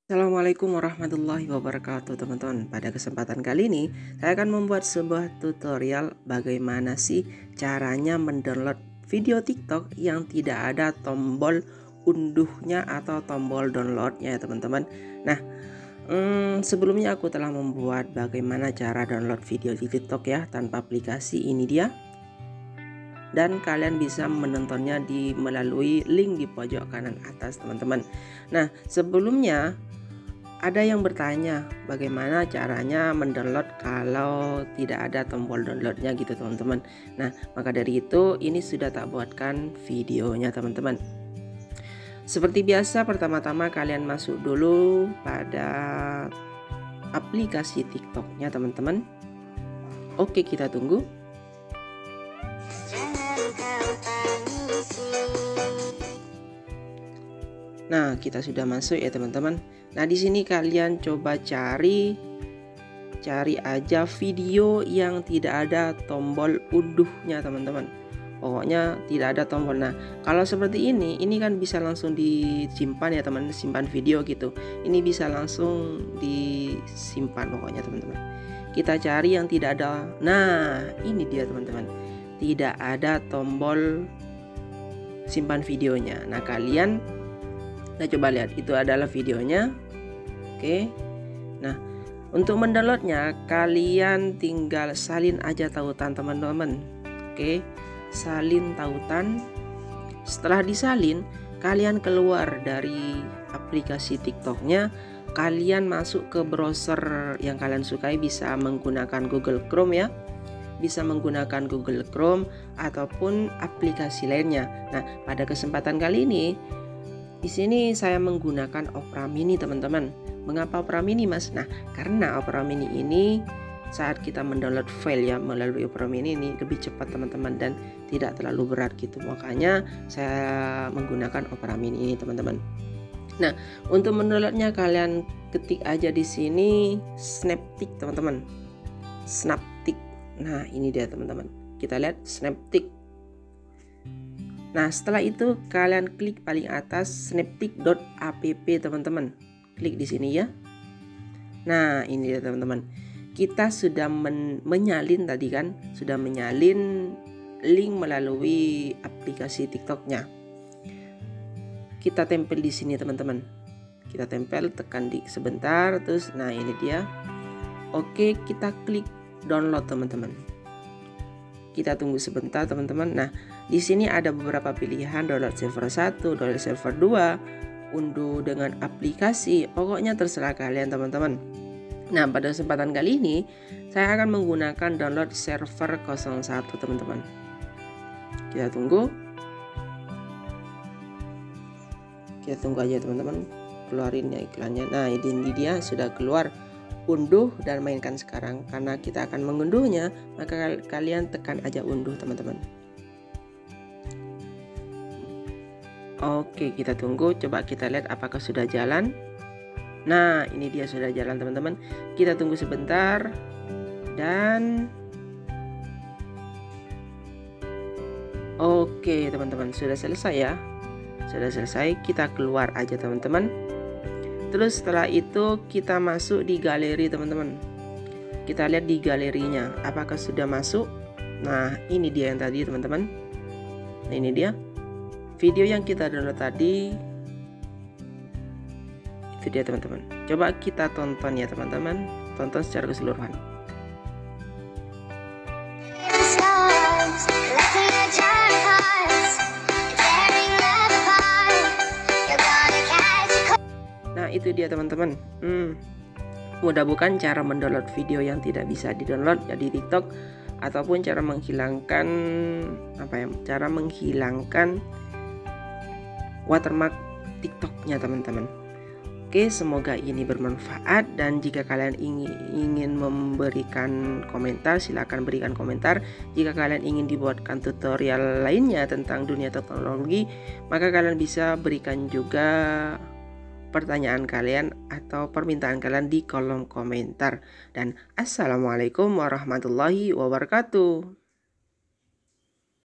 Assalamualaikum warahmatullahi wabarakatuh teman-teman. Pada kesempatan kali ini saya akan membuat sebuah tutorial bagaimana sih caranya mendownload video TikTok yang tidak ada tombol unduhnya atau tombol downloadnya ya teman-teman. Nah, sebelumnya aku telah membuat bagaimana cara download video di TikTok ya tanpa aplikasi. Ini dia, dan kalian bisa menontonnya melalui link di pojok kanan atas teman-teman. Nah, sebelumnya ada yang bertanya bagaimana caranya mendownload kalau tidak ada tombol downloadnya gitu teman-teman. Nah, maka dari itu ini sudah tak buatkan videonya teman-teman. Seperti biasa, pertama-tama kalian masuk dulu pada aplikasi TikToknya teman-teman. Oke, kita tunggu. Nah, kita sudah masuk ya teman-teman. Nah, di sini kalian coba cari aja video yang tidak ada tombol unduhnya teman-teman. Pokoknya tidak ada tombol. Nah, kalau seperti ini kan bisa langsung disimpan ya teman, simpan video gitu. Ini bisa langsung disimpan pokoknya teman-teman. Kita cari yang tidak ada. Nah, ini dia teman-teman. Tidak ada tombol simpan videonya. Nah, coba lihat, itu adalah videonya. Oke. Nah, untuk mendownloadnya kalian tinggal salin aja tautan teman-teman. Oke, salin tautan. Setelah disalin, kalian keluar dari aplikasi TikToknya, kalian masuk ke browser yang kalian sukai. Bisa menggunakan Google Chrome ya, bisa menggunakan Google Chrome ataupun aplikasi lainnya. Nah, pada kesempatan kali ini di sini saya menggunakan Opera Mini teman-teman. Mengapa Opera Mini Mas? Nah, karena Opera Mini ini saat kita mendownload file ya melalui Opera Mini ini lebih cepat teman-teman dan tidak terlalu berat gitu. Makanya saya menggunakan Opera Mini ini teman-teman. Nah, untuk mendownloadnya kalian ketik aja di sini Snaptik teman-teman. Snaptik. Nah, ini dia teman-teman. Kita lihat Snaptik. Nah, setelah itu kalian klik paling atas snaptik.app teman-teman. Klik di sini ya. Nah, ini dia teman-teman. Kita sudah menyalin tadi kan, sudah menyalin link melalui aplikasi TikToknya. Kita tempel di sini teman-teman. Kita tempel, tekan di sebentar, terus nah ini dia. Oke, kita klik download teman-teman. Kita tunggu sebentar teman-teman. Nah, di sini ada beberapa pilihan, download server 1, download server 2, unduh dengan aplikasi. Pokoknya terserah kalian teman-teman. Nah, pada kesempatan kali ini saya akan menggunakan download server 01 teman-teman. Kita tunggu. Kita tunggu aja teman-teman. Keluarin ya iklannya. Nah, ini dia sudah keluar. Unduh dan mainkan sekarang. Karena kita akan mengunduhnya, maka kalian tekan aja unduh teman-teman. Oke, kita tunggu. Coba kita lihat apakah sudah jalan. Nah, ini dia sudah jalan teman-teman. Kita tunggu sebentar. Dan oke teman-teman, sudah selesai ya. Sudah selesai. Kita keluar aja teman-teman. Terus setelah itu kita masuk di galeri teman-teman. Kita lihat di galerinya apakah sudah masuk. Nah, ini dia yang tadi teman-teman. Nah, ini dia video yang kita download tadi. Itu dia teman-teman. Coba kita tonton ya teman-teman. Tonton secara keseluruhan. Nah, itu dia teman-teman. Mudah bukan cara mendownload video yang tidak bisa di-download ya di TikTok, ataupun cara menghilangkan cara menghilangkan watermark TikToknya teman-teman. Oke, semoga ini bermanfaat, dan jika kalian ingin memberikan komentar, silakan berikan komentar. Jika kalian ingin dibuatkan tutorial lainnya tentang dunia teknologi, maka kalian bisa berikan juga pertanyaan kalian atau permintaan kalian di kolom komentar. Dan assalamualaikum warahmatullahi wabarakatuh.